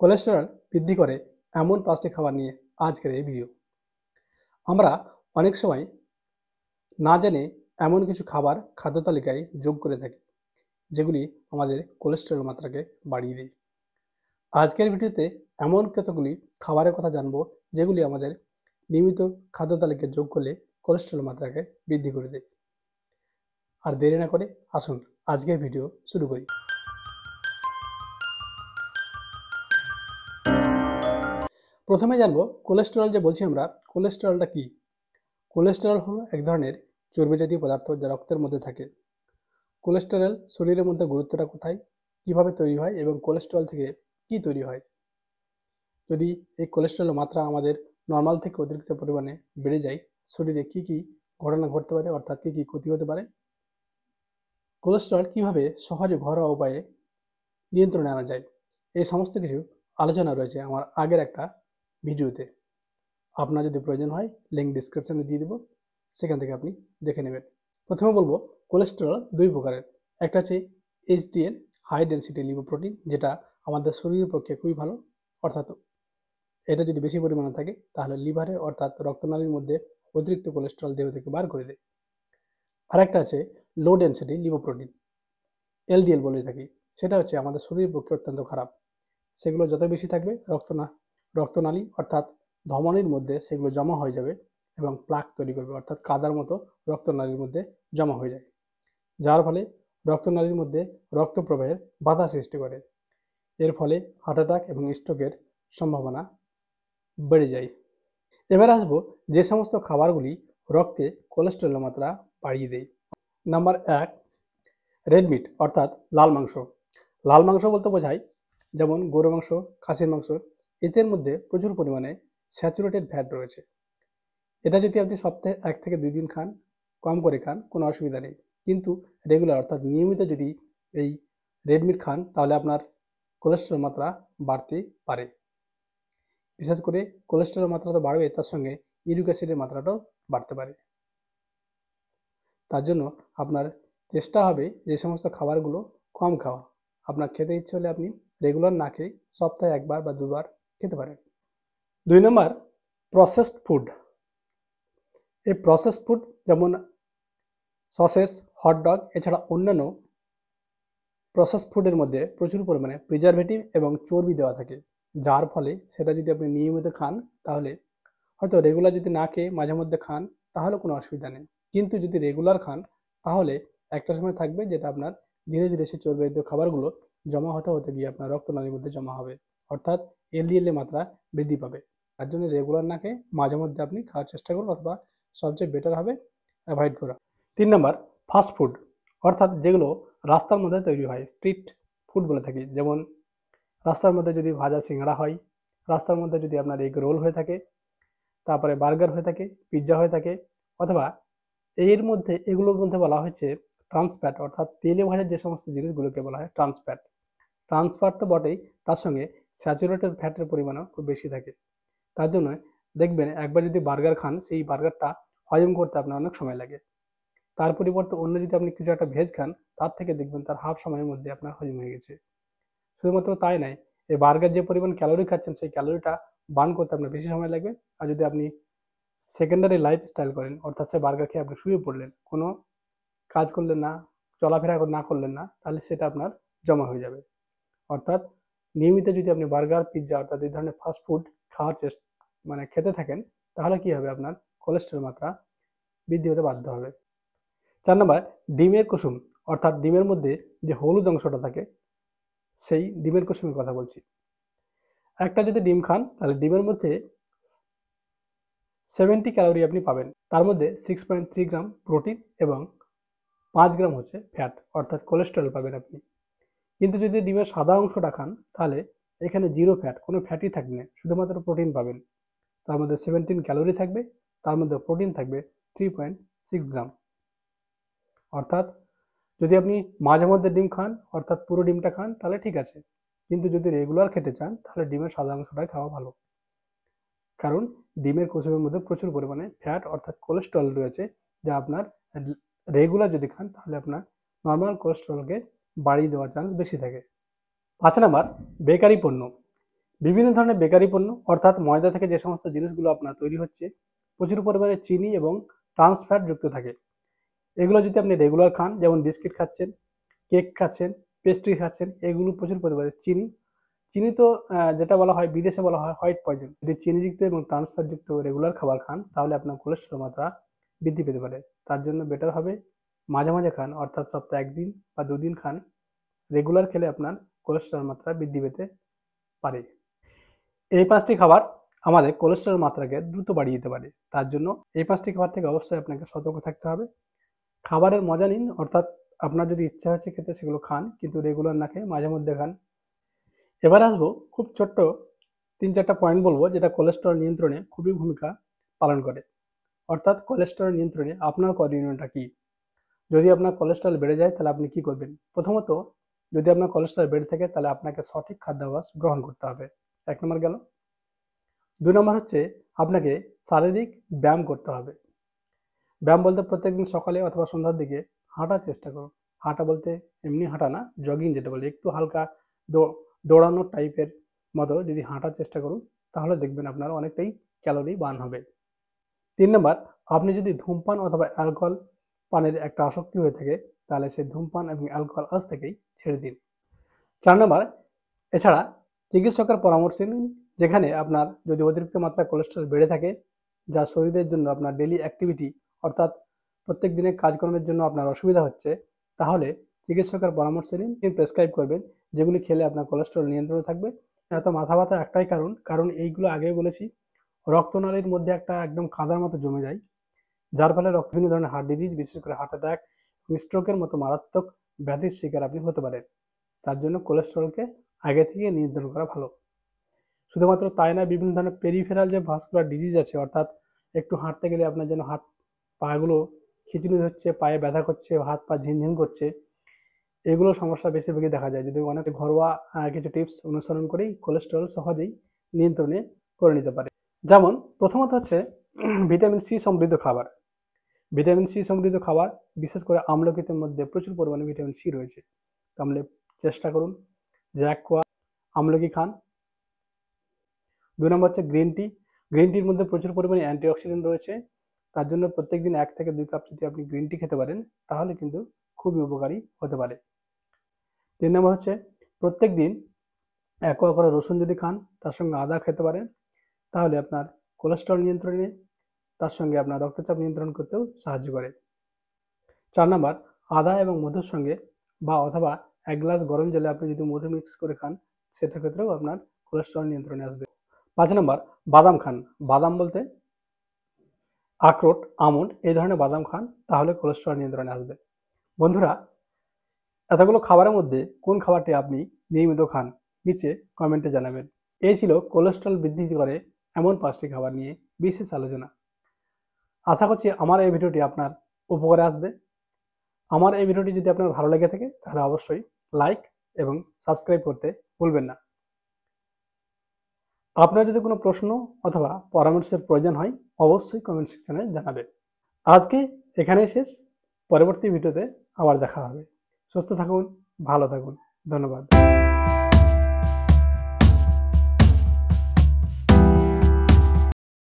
Cholesterol বৃদ্ধি করে এমন 5টি খাবার নিয়ে আজকের এই ভিডিও। আমরা অনেক সময় না জেনে এমন কিছু খাবার খাদ্য তালিকায় যোগ করে থাকি যেগুলি আমাদের কোলেস্টেরল মাত্রাকে বাড়িয়ে দেয়। আজকের ভিডিওতে এমন কতগুলি খাবারের কথা জানবো যেগুলি আমাদের নিয়মিত খাদ্য তালিকায় যোগ করলে কোলেস্টেরল মাত্রাকে বৃদ্ধি করে দেয়। আর দেরি না করে আসুন আজকের ভিডিও শুরু করি। প্রথমে জানবো কোলেস্টেরল যে বলছি আমরা, কোলেস্টেরলটা কি? কোলেস্টেরল হলো এক ধরনের চর্বি জাতীয় পদার্থ যা রক্তের মধ্যে থাকে। কোলেস্টেরল শরীরের মধ্যে গুরুত্বটা কোথায়, কিভাবে তৈরি হয় এবং কোলেস্টেরল থেকে কি তৈরি হয়? যদি এই কোলেস্টেরলের মাত্রা আমাদের নর্মাল থেকে অতিরিক্ত পরিমাণে বেড়ে যায়, শরীরে কি কি ঘটনা ঘটতে পারে, অর্থাৎ কি কি ক্ষতি হতে পারে? কোলেস্টেরল কিভাবে সহজে ঘরোয়া উপায়ে নিয়ন্ত্রণে আনা যায়, এই সমস্ত কিছু আলোচনা রয়েছে আমার আগের একটা ভিডিওতে। আপনার যদি প্রয়োজন হয় লিঙ্ক ডিসক্রিপশনে দিয়ে দেবো, সেখান থেকে আপনি দেখে নেবেন। প্রথমে বলবো কোলেস্টেরল দুই প্রকারের। একটা আছে এইচডিএল, হাই ডেন্সিটি লিপোপ্রোটিন, যেটা আমাদের শরীরের পক্ষে খুবই ভালো, অর্থাৎ এটা যদি বেশি পরিমাণে থাকে তাহলে লিভারে অর্থাৎ রক্তনালীর মধ্যে অতিরিক্ত কোলেস্টেরল দেহ থেকে বার করে দেয়। আর একটা আছে লো ডেন্সিটি লিপোপ্রোটিন, এলডিএল বলে থাকি। সেটা হচ্ছে আমাদের শরীরের পক্ষে অত্যন্ত খারাপ। সেগুলো যত বেশি থাকবে রক্তনালী অর্থাৎ ধমনীর মধ্যে সেগুলো জমা হয়ে যাবে এবং প্লাক তৈরি করবে, অর্থাৎ কাদার মতো রক্তনালীর মধ্যে জমা হয়ে যায়, যার ফলে রক্তনালীর মধ্যে রক্ত প্রবাহের বাধা সৃষ্টি করে। এর ফলে হার্ট অ্যাটাক এবং স্ট্রোকের সম্ভাবনা বেড়ে যায়। এবার আসবো যে সমস্ত খাবারগুলি রক্তে কোলেস্টেরলের মাত্রা বাড়িয়ে দেয়। নাম্বার 1, রেড মিট অর্থাৎ লাল মাংস। লাল মাংস বলতে বোঝায় যেমন গরু মাংস, খাসির মাংস, এদের মধ্যে প্রচুর পরিমাণে স্যাচুরেটেড ফ্যাট রয়েছে। এটা যদি আপনি সপ্তাহে 1 থেকে 2 দিন খান, কম করে খান, কোনো অসুবিধা নেই। কিন্তু রেগুলার অর্থাৎ নিয়মিত যদি এই রেড মিট খান তাহলে আপনার কোলেস্টেরল মাত্রা বাড়তে পারে। বিশেষ করে কোলেস্টেরল মাত্রা তো বাড়বে, তার সঙ্গে ইউরিক অ্যাসিডের মাত্রাটাও বাড়তে পারে। তার জন্য আপনার চেষ্টা হবে যে সমস্ত খাবারগুলো কম খাওয়া। আপনার খেতে ইচ্ছে হলে আপনি রেগুলার না খেয়ে সপ্তাহে 1 বার বা 2 বার খেতে পারেন। 2 নম্বর, প্রসেসড ফুড। এই প্রসেসড ফুড যেমন সসেস, হটডগ এছাড়া অন্যান্য প্রসেসড ফুডের মধ্যে প্রচুর পরিমাণে প্রিজারভেটিভ এবং চর্বি দেওয়া থাকে, যার ফলে সেটা যদি আপনি নিয়মিত খান তাহলে হয়তো রেগুলার যদি না খেয়ে মাঝে মধ্যে খান তাহলে কোনো অসুবিধা নেই। কিন্তু যদি রেগুলার খান তাহলে একটা সময় থাকবে যেটা আপনার ধীরে ধীরে সেই চর্বিজাতীয় খাবারগুলো জমা হতে হতে গিয়ে আপনার রক্তনালীর মধ্যে জমা হবে, অর্থাৎ এলডিএল এর মাত্রা বৃদ্ধি পাবে। তার জন্য রেগুলার না খেয়ে মাঝে মধ্যে আপনি খাওয়ার চেষ্টা করুন, অথবা সবচেয়ে বেটার হবে অ্যাভয়েড করা। 3 নম্বর, ফাস্ট ফুড অর্থাৎ যেগুলো রাস্তার মধ্যে তৈরি হয়, স্ট্রিট ফুড বলে থাকি। যেমন রাস্তার মধ্যে যদি ভাজা সিঙ্গাড়া হয়, রাস্তার মধ্যে যদি আপনার এগ রোল হয়ে থাকে, তারপরে বার্গার হয়ে থাকে, পিৎজা হয়ে থাকে, অথবা এগুলোর মধ্যে বলা হচ্ছে ট্রান্সফ্যাট, অর্থাৎ তেলে ভাজা যে সমস্ত জিনিসগুলোকে বলা হয় ট্রান্সফ্যাট। ট্রান্সফ্যাট তো বটেই, তার সঙ্গে স্যাচুরেটেড ফ্যাটের পরিমাণও খুব বেশি থাকে। তার জন্য দেখবেন একবার যদি বার্গার খান, সেই বার্গারটা হজম করতে আপনার অনেক সময় লাগে। তার পরিবর্তে অন্য যদি আপনি কিছু একটা ভেজ খান, তার থেকে দেখবেন তার হাফ সময়ের মধ্যে আপনার হজম হয়ে গেছে। শুধুমাত্র তাই নয়, এই বার্গার যে পরিমাণ ক্যালোরি খাচ্ছেন সেই ক্যালোরিটা বার্ন করতে আপনার বেশি সময় লাগবে। আর যদি আপনি সেকেন্ডারি লাইফস্টাইল করেন, অর্থাৎ সে বার্গার খেয়ে আপনি শুয়ে পড়লেন, কোনো কাজ করলেন না, চলাফেরা না করলেন না, তাহলে সেটা আপনার জমা হয়ে যাবে। অর্থাৎ নিয়মিত যদি আপনি বার্গার, পিৎজা অর্থাৎ এই ধরনের ফাস্ট ফুড খাওয়ার খেতে থাকেন, তাহলে কি হবে, আপনার কোলেস্টেরল মাত্রা বৃদ্ধি হতে বাধ্য হবে। 4 নম্বর, ডিমের কুসুম অর্থাৎ ডিমের মধ্যে যে হলুদ অংশটা থাকে সেই ডিমের কুসুমের কথা বলছি। একটা যদি ডিম খান তাহলে ডিমের মধ্যে 70 ক্যালোরি আপনি পাবেন। তার মধ্যে 6.3 গ্রাম প্রোটিন এবং 5 গ্রাম হচ্ছে ফ্যাট, অর্থাৎ কোলেস্টেরল পাবেন আপনি। কিন্তু যদি ডিমের সাদা অংশটা খান তাহলে এখানে জিরো ফ্যাট, কোনো ফ্যাটই থাকবে না, শুধুমাত্র প্রোটিন পাবেন। তার মধ্যে 17 ক্যালোরি থাকবে, তার মধ্যে প্রোটিন থাকবে 3.6 গ্রাম। অর্থাৎ যদি আপনি মাঝে মধ্যে ডিম খান, অর্থাৎ পুরো ডিমটা খান, তাহলে ঠিক আছে। কিন্তু যদি রেগুলার খেতে চান তাহলে ডিমের সাদা অংশটাই খাওয়া ভালো, কারণ ডিমের কুসুমের মধ্যে প্রচুর পরিমাণে ফ্যাট অর্থাৎ কোলেস্টেরল রয়েছে, যা আপনার রেগুলার যদি খান তাহলে আপনার নর্মাল কোলেস্টেরলকে বাড়িয়ে দেওয়ার চান্স বেশি থাকে। 5 নাম্বার, বেকারি পণ্য। বিভিন্ন ধরনের বেকারি পণ্য অর্থাৎ ময়দা থেকে যে সমস্ত জিনিসগুলো আপনার তৈরি হচ্ছে প্রচুর পরিমাণে চিনি এবং ট্রান্স ফ্যাট যুক্ত থাকে। এগুলো যদি আপনি রেগুলার খান, যেমন বিস্কিট খাচ্ছেন, কেক খাচ্ছেন, পেস্ট্রি খাচ্ছেন, এগুলো প্রচুর পরিমাণে চিনি। চিনি তো যেটা বলা হয় বিদেশে বলা হয় হোয়াইট পয়জন। যদি চিনিযুক্ত এবং ট্রান্স ফ্যাট যুক্ত রেগুলার খাবার খান তাহলে আপনার কোলেস্টেরল মাত্রা বৃদ্ধি পেতে পারে। তার জন্য বেটার হবে মাঝে মাঝে খান, অর্থাৎ সপ্তাহে 1 দিন বা 2 দিন খান। রেগুলার খেলে আপনার কোলেস্টেরল মাত্রা বৃদ্ধি পেতে পারে। এই 5টি খাবার আমাদের কোলেস্টেরল মাত্রাকে দ্রুত বাড়িয়ে দিতে পারে। তার জন্য এই 5টি খাবার থেকে অবশ্যই আপনাকে সতর্ক থাকতে হবে। খাবারের মজা নিন, অর্থাৎ আপনার যদি ইচ্ছা হচ্ছে খেতে সেগুলো খান, কিন্তু রেগুলার না খেয়ে মাঝে মধ্যে খান। এবার আসবো খুব ছোট্ট 3-4টা পয়েন্ট বলবো যেটা কোলেস্টেরল নিয়ন্ত্রণে খুবই ভূমিকা পালন করে। অর্থাৎ কোলেস্টেরল নিয়ন্ত্রণে আপনার করণীয়টা কি? যদি আপনার কোলেস্টেরল বেড়ে যায় তাহলে আপনি কি করবেন? প্রথমত, যদি আপনার কোলেস্টেরল বেড়ে থাকে তাহলে আপনাকে সঠিক খাদ্যাভ্যাস গ্রহণ করতে হবে। 1 নম্বর গেল। 2 নম্বর হচ্ছে আপনাকে শারীরিক ব্যায়াম করতে হবে। ব্যায়াম বলতে প্রত্যেকদিন সকালে অথবা সন্ধ্যার দিকে হাঁটার চেষ্টা করুন। হাঁটা বলতে এমনি হাঁটা না, জগিং যেটা বলে, একটু হালকা দৌড়ানো টাইপের মতো যদি হাঁটার চেষ্টা করুন তাহলে দেখবেন আপনার অনেকটাই ক্যালোরি বার্ন হবে। 3 নম্বর, আপনি যদি ধূমপান অথবা অ্যালকোহল পানের একটা আসক্তি হয়ে থাকে তাহলে সেই ধূমপান এবং অ্যালকোহল আজ থেকেই ছেড়ে দিন। 4 নম্বর, এছাড়া চিকিৎসকের পরামর্শ নিন, যেখানে আপনার যদি অতিরিক্ত মাত্রায় কোলেস্টেরল বেড়ে থাকে যা শরীরের জন্য আপনার ডেইলি অ্যাক্টিভিটি অর্থাৎ প্রত্যেক দিনের কাজকর্মের জন্য আপনার অসুবিধা হচ্ছে, তাহলে চিকিৎসকের পরামর্শ নিন, তিনি প্রেসক্রাইব করবেন যেগুলি খেলে আপনার কোলেস্টেরল নিয়ন্ত্রণে থাকবে। এত মাথা ব্যথা একটাই কারণ এইগুলো আগেই বলেছি, রক্তনালীর মধ্যে একটা একদম কাদার মতো জমে যায়, যার ফলে বিভিন্ন ধরনের হার্ট ডিজিজ, বিশেষ করে হার্ট অ্যাটাক, স্ট্রোকের মতো মারাত্মক ব্যাধির শিকার আপনি হতে পারেন। তার জন্য কোলেস্টেরলকে আগে থেকে নিয়ন্ত্রণ করা ভালো। শুধুমাত্র তাই না, বিভিন্ন ধরনের পেরিফেরাল যে ভাস্কুলার ডিজিজ আছে, অর্থাৎ একটু হাঁটতে গেলে আপনার যেন পাগুলো খিঁচুনি হচ্ছে, পায়ে ব্যথা করছে, হাত পা ঝিনঝিন করছে, এগুলো সমস্যা বেশিরভাগই দেখা যায়। যদি অনেক ঘরোয়া কিছু টিপস অনুসরণ করেই কোলেস্টেরল সহজেই নিয়ন্ত্রণে করে নিতে পারে। যেমন প্রথমত হচ্ছে ভিটামিন সি সমৃদ্ধ খাবার। ভিটামিন সি সমৃদ্ধ খাবার, বিশেষ করে আমলকির মধ্যে প্রচুর পরিমাণে ভিটামিন সি রয়েছে। তাহলে চেষ্টা করুন যে 1 কোয়া আমলকি খান। 2 নম্বর হচ্ছে গ্রিন টি। গ্রিন টির মধ্যে প্রচুর পরিমাণে অ্যান্টিঅক্সিডেন্ট রয়েছে। তার জন্য প্রত্যেকদিন 1 থেকে 2 কাপ যদি আপনি গ্রিন টি খেতে পারেন তাহলে কিন্তু খুবই উপকারী হতে পারে। 3 নম্বর হচ্ছে প্রত্যেকদিন 1 কোয়া করে রসুন যদি খান, তার সঙ্গে আদা খেতে পারেন, তাহলে আপনার কোলেস্টেরল নিয়ন্ত্রণে, তার সঙ্গে আপনার রক্তচাপ নিয়ন্ত্রণ করতেও সাহায্য করে। 4 নম্বর, আদা এবং মধুর সঙ্গে অথবা 1 গ্লাস গরম জলে আপনি যদি মধু মিক্স করে খান, সেটার ক্ষেত্রেও আপনার কোলেস্টেরল নিয়ন্ত্রণে আসবে। 5 নম্বর, বাদাম খান। বাদাম বলতে আখরোট, আমন্ড, এই ধরনের বাদাম খান, তাহলে কোলেস্টেরল নিয়ন্ত্রণে আসবে। বন্ধুরা, এতগুলো খাবারের মধ্যে কোন খাবারটি আপনি নিয়মিত খান নিচে কমেন্টে জানাবেন। এই ছিল কোলেস্টেরল বৃদ্ধি করে এমন 5টি খাবার নিয়ে বিশেষ আলোচনা। আশা করছি আমার এই ভিডিওটি আপনার উপকারে আসবে। আমার এই ভিডিওটি যদি আপনার ভালো লেগে থাকে তাহলে অবশ্যই লাইক এবং সাবস্ক্রাইব করতে ভুলবেন না। আপনার যদি কোনো প্রশ্ন অথবা পরামর্শের প্রয়োজন হয় অবশ্যই কমেন্ট সেকশনে জানাবেন। আজকে এখানেই শেষ, পরবর্তী ভিডিওতে আবার দেখা হবে। সুস্থ থাকুন, ভালো থাকুন, ধন্যবাদ।